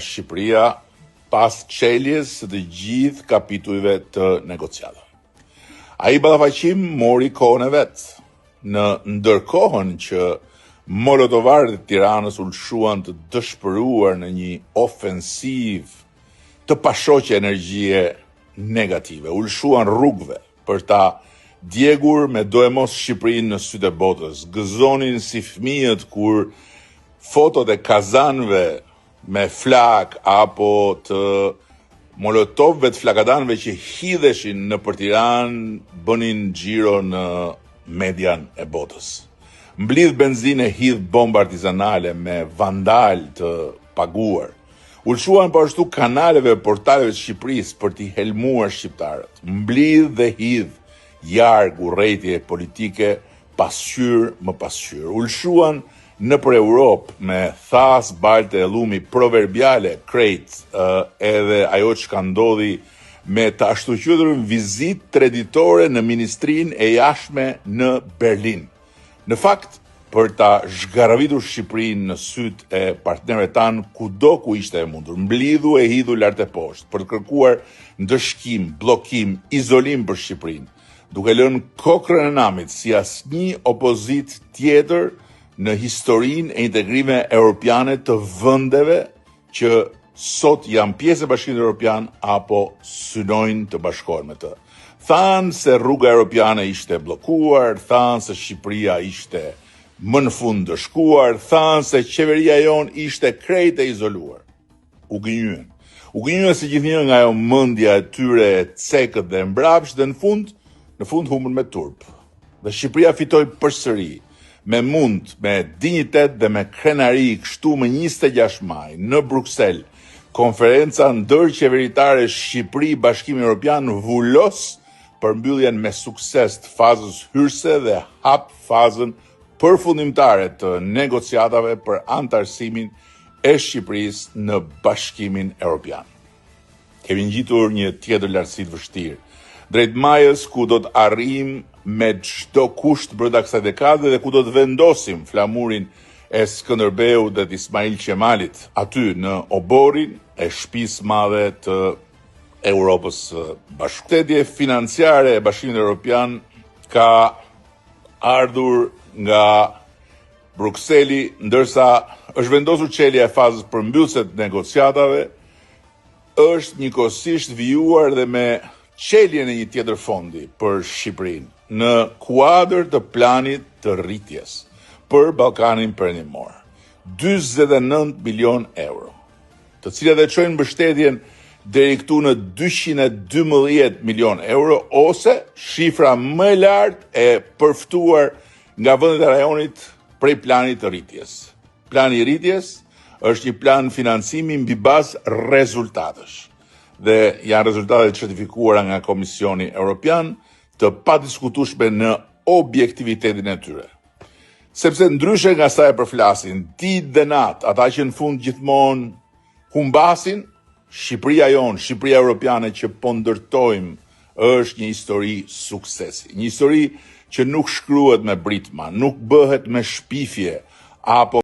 Shqipëria pas çeljes së të gjithë kapitujve të negociatave. Ai ballafaqim mori kohën e vet. Në ndërkohën që molotovarët e Tiranës ulshuan të dëshpëruar në një ofensiv të pashoqe energjie negative, ulshuan rrugëve për ta djegur me do e mos Shqipërinë në sytë e botës, gëzonin si fëmijët kur fotot e kazanëve me flak apo të molotovëve të flakadanëve që hidheshin në për Tiranë bënin xhiro në median e botës. Mblidh benzinë, hidh bomba artizanale me vandal të paguar. Ulshuan po ashtu kanaleve e portaleve të Shqipërisë për t'i helmuar shqiptarët. Mblidh dhe hidh jarg urrejtje politike pasqyr më pasqyr. Ulshuan në për Europë me thas, balte e lumi proverbiale krejt edhe ajo që ka ndodhi me të ashtu quajturën vizitë treditore në Ministrinë e Jashtme në Berlin. Në fakt, për ta zhgaravitur Shqipërinë në sytë e partnerëve tanë kudo ku ishte e mundur, mblidhu e hidhu lart e poshtë për të kërkuar ndëshkim, bllokim, izolim për Shqipërinë, duke lënë kokrën e namit si asnjë opozit tjetër në historinë e integrime europiane të vendeve që sot janë pjesë e Bashkimit Evropian apo synojnë të bashkohen me të. Thanë se rruga europiane ishte bllokuar, thanë se Shqipëria ishte më në fund dëshkuar, thanë se qeveria jonë ishte krejt e izoluar. U gënjyen si gjithnjë nga ajo mendja e tyre e cekët dhe mbrapsht dhe në fund humbën me turp. Dhe Shqipëria fitoi përsëri me mund, me dinjitet dhe me krenari kështu më 26 maj në Bruksel, konferenca ndërqeveritare Shqipëri-Bashkimi Evropian vullos përmbylljen me sukses të fazës hyrëse dhe hap fazën përfundimtare të negociatave për antarësimin e Shqipërisë në Bashkimin Evropian. Kemi ngjitur një tjetër lartësi të vështirë, drejt majës ku do të arrijmë me çdo kusht brenda kësaj dekade dhe ku do të vendosim flamurin e Skënderbeut dhe të Ismail Qemalit aty në oborin e shtëpisë madhe të Europës bashkuar. Mbështetje financiare e Bashkimit Evropian ka ardhur nga Brukseli, ndërsa është vendosur çelja e fazës përmbyllëse të negociatave, është njëkohësisht vijuar dhe me çeljen e një tjetër fondi për Shqipërinë në kuadër të planit të rritjes për Ballkanin Perëndimor. 49 milion euro, të cilat e çojnë mbështetjen deri këtu në 212 milion euro, ose shifra më e lartë e përftuar nga vendet e rajonit prej planit të rritjes. Plani i rritjes është një plan financimi mbi bazë rezultatesh dhe janë rezultatet certifikuara nga Komisioni Evropian të padiskutueshme në objektivitetin e tyre. Sepse ndryshe nga sa e përflasin ditë dhe natë ata që në fund gjithmonë humbasin, Shqipëria jonë, Shqipëria Evropiane që po ndërtojmë është një histori suksesi. Një histori që nuk shkruhet me britma, nuk bëhet me shpifje apo